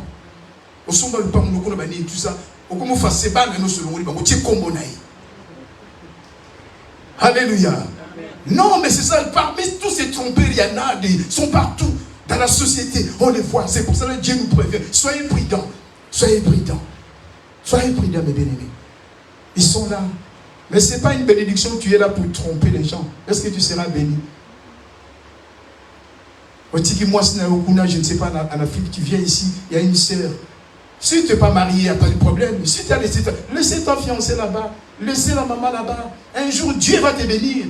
A: Osomba Loupa, Moukona Bani, tout ça. Okomo Faseba, nous selon lui, Bakotier Kombonaï. Alléluia. Non, mais c'est ça. Parmi tous ces trompeurs, il y en a, ils sont partout. Dans la société, on les voit. C'est pour ça que Dieu nous prévient. Soyez prudents. Soyez prudents. Soyez prudents, mes bien-aimés. Ils sont là. Mais ce n'est pas une bénédiction, tu es là pour tromper les gens. Est-ce que tu seras béni? Moi, je ne sais pas, en Afrique, tu viens ici, il y a une sœur. Si tu n'es pas marié, il n'y a pas de problème. Si tu as laissé ta fiancée là-bas, laissez la maman là-bas. Un jour, Dieu va te bénir.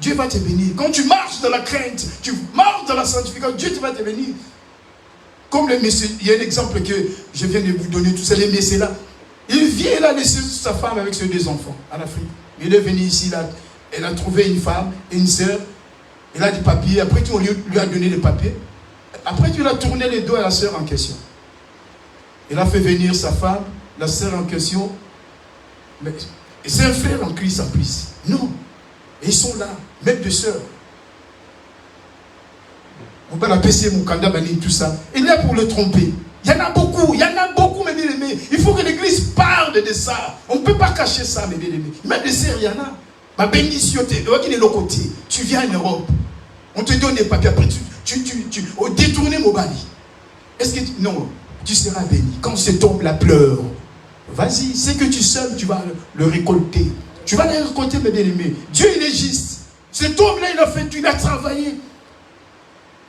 A: Dieu va te bénir. Quand tu marches dans la crainte, tu marches dans la sanctification, Dieu va te bénir. Comme le messieurs, il y a un exemple que je viens de vous donner, tous ces messieurs là. Il vient là laisser sa femme avec ses 2 enfants en Afrique. Il est venu ici, là, elle a trouvé une femme, une sœur, elle a des papiers, après tu lui as donné les papiers, après tu as tourné les dos à la sœur en question. Elle a fait venir sa femme, la sœur en question, mais c'est un frère en Christ en plus. Non, et ils sont là, même 2 sœurs. On peut l'appeler Moukanda Bani, tout ça. Il est là pour le tromper. Il y en a beaucoup, mes bien-aimés. Il faut que l'église parle de ça. On ne peut pas cacher ça, mes bien-aimés. Même des sœurs, il y en a. Ma bénédiction, tu viens en Europe. On te donne des papiers. Après, tu détournes mon bali. Est-ce que non, tu seras béni. Quand cet homme-là pleure, vas-y, c'est que tu sèmes, tu vas le récolter. Tu vas le récolter, mes bien-aimés. Dieu, il est juste. Cet homme-là, il a travaillé.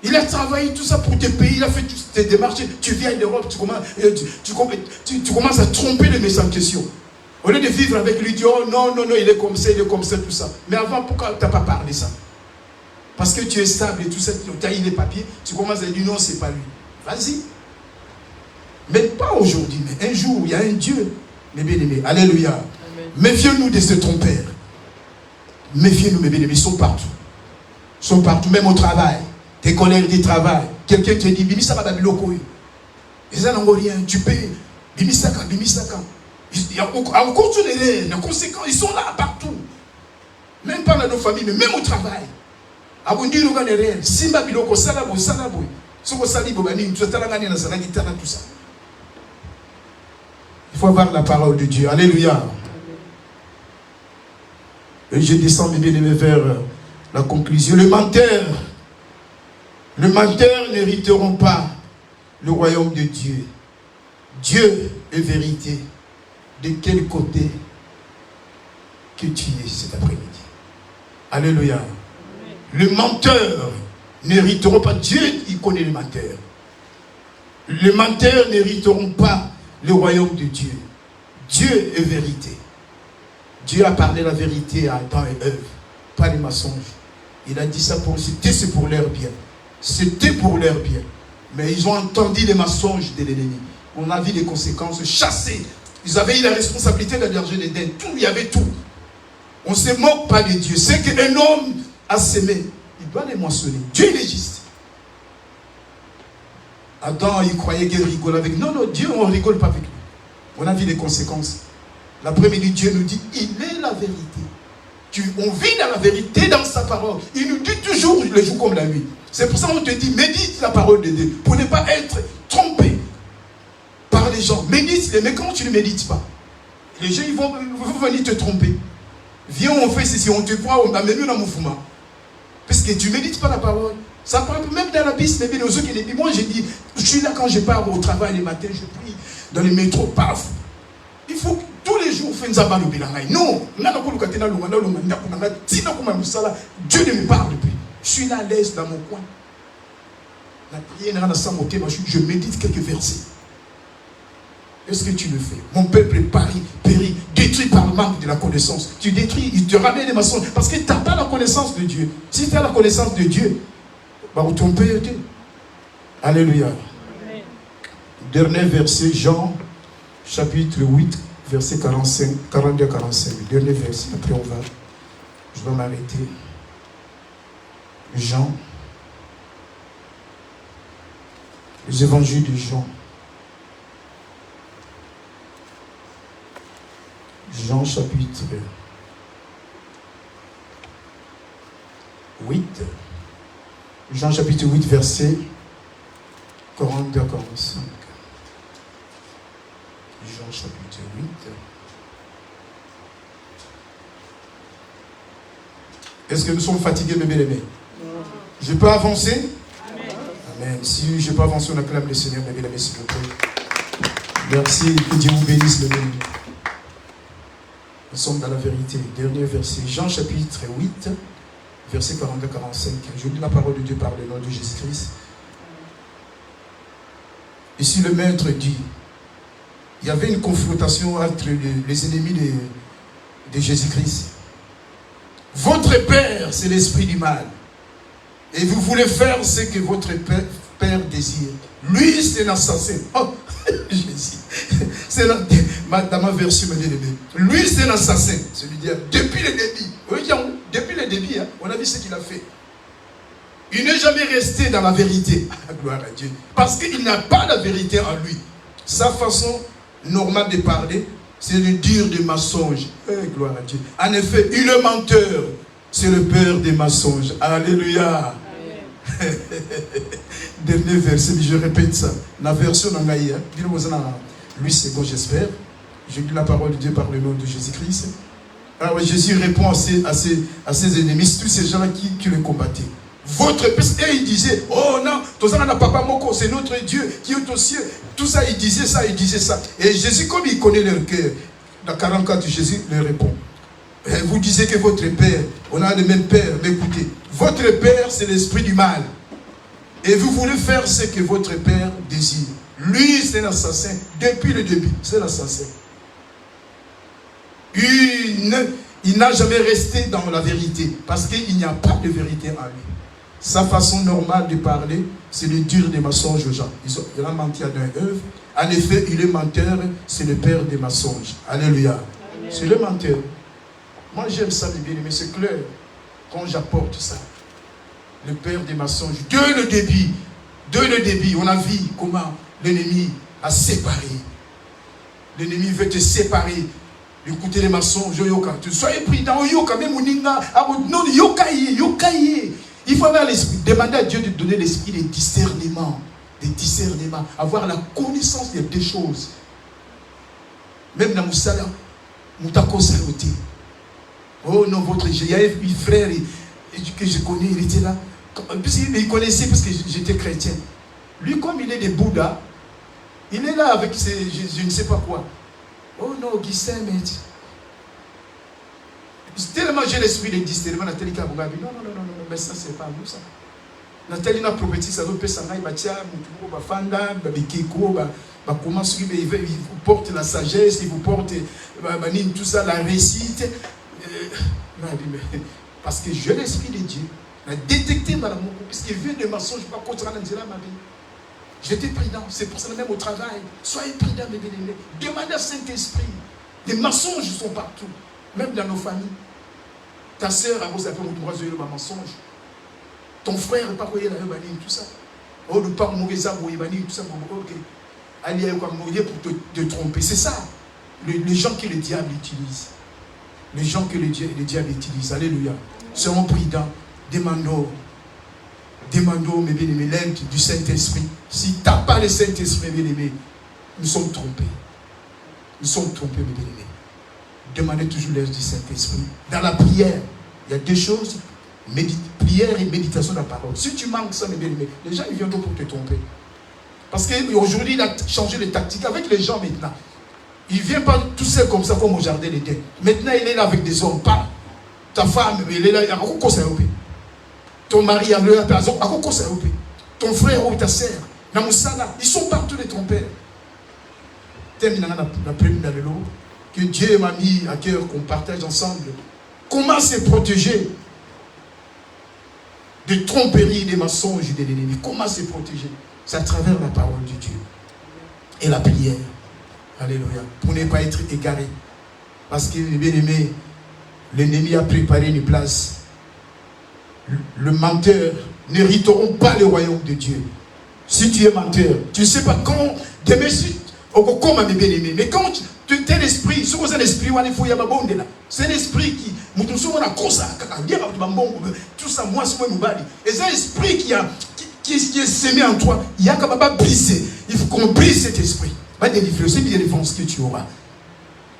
A: Il a travaillé tout ça pour te payer, il a fait toutes tes démarches. Tu viens d'Europe, tu commences à tromper le médecin en question. Au lieu de vivre avec lui, tu dis, oh non, il est comme ça, tout ça. Mais avant, pourquoi tu n'as pas parlé ça? Parce que tu es stable et tout ça, tu as eu les papiers, tu commences à dire non, c'est pas lui. Vas-y. Mais pas aujourd'hui, mais un jour, il y a un Dieu, mes bien-aimés. Alléluia. Méfiez-nous de ce trompeur. Méfiez-nous, mes bien-aimés, ils sont partout. Ils sont partout, même au travail. Tes collègues du travail, quelqu'un te dit, Bimisa va biloko. Ils n'ont rien, tu payes. Bimisa. Il y a encore les conséquences, ils sont là partout. Même pas dans nos familles, mais même au travail. Abondi le gagne rien. Simba biloko, salabo. Soko salibo bani, tout ça. Il faut avoir la parole de Dieu. Alléluia. Et je descends mes bien-aimés vers la conclusion. Le menteur n'hériteront pas le royaume de Dieu. Dieu est vérité. De quel côté que tu es cet après-midi? Alléluia. Le menteur n'hériteront pas. Dieu, il connaît les menteurs. Les menteurs n'hériteront pas le royaume de Dieu. Dieu est vérité. Dieu a parlé la vérité à Adam et Ève, pas les mensonges. Il a dit ça c'est pour leur bien. C'était pour leur bien. Mais ils ont entendu les mensonges de l'ennemi. On a vu les conséquences chassées. Ils avaient eu la responsabilité de la berger d'Éden. Tout, il y avait tout. On ne se moque pas de Dieu. C'est qu'un homme a semé. Il doit les moissonner. Dieu, il est juste. Adam, il croyait qu'il rigolait avec. Non, non, Dieu, on ne rigole pas avec lui. On a vu les conséquences. L'après-midi, Dieu nous dit, il est la vérité. On vit dans la vérité, dans sa parole. Il nous dit toujours le jour comme la nuit. C'est pour ça qu'on te dit, médite la parole de Dieu, pour ne pas être trompé par les gens. Médite-les, mais quand tu ne médites pas, les gens ils vont venir te tromper. Viens, on fait ceci, on te voit, on t'amène dans le mouvement. Parce que tu ne médites pas la parole. Ça parle même dans la piste, mais aux autres qui disent, moi j'ai dit, je suis là quand je pars au travail le matin, je prie dans les métros, paf. Il faut tous les jours faire une zabba le bilangai. Non, Dieu ne me parle plus. Je suis là à l'aise dans mon coin. Je médite quelques versets. Est-ce que tu le fais? Mon peuple périt, détruit par le manque de la connaissance. Tu détruis, il te ramène des mensonges. Parce que tu n'as pas la connaissance de Dieu. Si tu as la connaissance de Dieu, bah, ton père était. Alléluia. Amen. Dernier verset, Jean, chapitre 8, verset 42-45. Dernier verset, après je vais m'arrêter. Jean, les évangiles de Jean. Jean chapitre 8. Jean chapitre 8, verset 42-45. Jean chapitre 8. Est-ce que nous sommes fatigués, bébé-aimés? Je peux avancer? Amen. Si je peux avancer, on acclame le Seigneur, bébé-aimés, s'il vous plaît. Merci, que Dieu vous bénisse, bébé-aimés. Nous sommes dans la vérité. Dernier verset. Jean chapitre 8, verset 42-45. Je lis la parole de Dieu par le nom de Jésus-Christ. Ici, le maître dit, il y avait une confrontation entre les ennemis de Jésus-Christ. Votre père, c'est l'esprit du mal. Et vous voulez faire ce que votre père désire. Lui, c'est l'assassin. Oh, Jésus. C'est dans ma version, lui, c'est l'assassin. C'est-à-dire, depuis le début. Depuis le début, hein, on a vu ce qu'il a fait. Il n'est jamais resté dans la vérité. Gloire à Dieu. Parce qu'il n'a pas la vérité en lui. Sa façon normale de parler, c'est de dire des mensonges. Gloire à Dieu. En effet, il est menteur. C'est le père des mensonges. Alléluia. Dernier verset, je répète ça. La version d'Angaï, lui c'est bon, j'espère. Je lis la parole de Dieu par le nom de Jésus-Christ. Alors Jésus répond à ses ennemis, tous ces gens-là qui le combattaient. Votre père, et il disait, oh non, papa Moko, c'est notre Dieu qui est aux cieux. Tout ça, il disait ça, il disait ça. Et Jésus, comme il connaît leur cœur, dans 44, Jésus leur répond. Vous disiez que votre père, on a le même père, mais écoutez, votre père, c'est l'esprit du mal. Et vous voulez faire ce que votre père désire. Lui, c'est l'assassin. Depuis le début, c'est l'assassin. Il n'a jamais resté dans la vérité, parce qu'il n'y a pas de vérité en lui. Sa façon normale de parler, c'est de dire des mensonges aux gens. Il a menti à d'un œuvre. En effet, il est menteur, c'est le père des mensonges. Alléluia. C'est le menteur. Moi, j'aime ça, mes bien-aimés, c'est clair. Quand j'apporte ça, le père des mensonges, dès le début, on a vu comment l'ennemi a séparé. L'ennemi veut te séparer. Écoutez les mensonges, soyez prudents, il faut avoir l'esprit. Demandez à Dieu de donner l'esprit des discernements. Avoir la connaissance des choses. Même dans Moussala, Moutako Salouti. Oh non, il y a un frère que je connais, il était là. Il connaissait parce que j'étais chrétien. Lui, comme il est des Bouddhas, il est là avec je ne sais pas quoi. Oh non, Augustin, mais... Tellement j'ai l'esprit de discernement, Nathalie Kabougabi. Non, mais ça, c'est pas nous, ça. Nathalie n'a prophétisé, ça veut pas s'engager, comment il vous porte la sagesse, il vous porte tout ça, la récite. Parce que j'ai l'esprit de Dieu. Il a détecté Madame Moko, puisqu'il vient de mensonges, pas contre la Nzela, ma vie. J'étais prudent, c'est pour ça même au travail. Soyez prudents, mes bien-aimés. Demandez à Saint-Esprit. Les mensonges sont partout, même dans nos familles. Ta sœur a posé un peu de mensonge. Ton frère n'a pas voyé la tout ça. Oh, le pas mourir ça, tout ça, ok. Aller pour te tromper. C'est ça. Les gens que le diable utilise. Les gens que le diable utilise. Alléluia. Serons prudents. Demandons, mes bien-aimés, l'aide du Saint-Esprit. Si tu n'as pas le Saint-Esprit, mes bien-aimés, nous sommes trompés. Nous sommes trompés, mes bien-aimés. Demandez toujours l'aide du Saint-Esprit. Dans la prière, il y a deux choses. Prière et méditation de la parole. Si tu manques ça, mes bien-aimés, les gens ils viennent pour te tromper. Parce qu'aujourd'hui, il a changé les tactiques avec les gens maintenant. Il ne vient pas tout seul comme ça, comme au jardin d'Éden. Maintenant, il est là avec des hommes. Pas ta femme, il est là. Ton mari, ton frère ou ta sœur. Ils sont partout les trompeurs. Que Dieu m'a mis à cœur qu'on partage ensemble. Comment se protéger des tromperies, des mensonges de l'ennemi? Comment se protéger? C'est à travers la parole de Dieu et la prière. Alléluia. Pour ne pas être égaré. Parce que, bien aimé, l'ennemi a préparé une place. Le menteur n'hériteront pas le royaume de Dieu. Si tu es menteur, tu ne sais pas quand. Comme bien aimé. Mais quand tu es un esprit, c'est un esprit, c'est un esprit qui. Tout ça, moi, c'est moi, c'est un esprit qui est semé en toi. Il y a comme pas briser. Il faut qu'on brise cet esprit. Va délivrer. C'est bien défense que tu auras.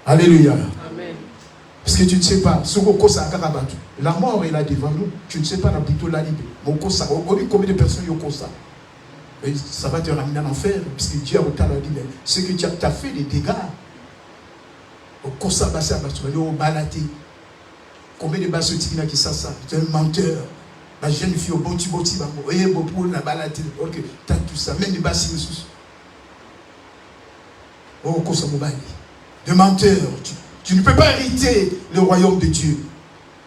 A: Alléluia. Amen. Parce que tu ne sais pas. La mort est là devant nous. Tu ne sais pas, plutôt la libre. Combien de personnes ont ça? Et ça va te ramener en enfer. Parce que Dieu a dit, c'est que tu as fait des dégâts. Combien de bases qui ça? Tu es un menteur. La jeune fille au boti, la balade. Ok, tu as tout ça. Même des bases de menteur. Tu ne peux pas hériter le royaume de Dieu.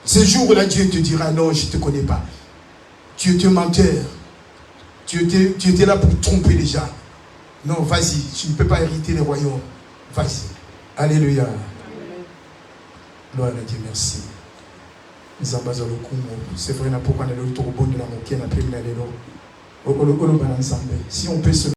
A: Ce jour-là, Dieu te dira, non, je ne te connais pas. Tu étais menteur. Tu étais là pour tromper les gens. Non, vas-y, tu ne peux pas hériter le royaume. Vas-y. Alléluia. Gloire à Dieu, merci. C'est vrai, pourquoi on est le tour bon de la moquette, si on peut se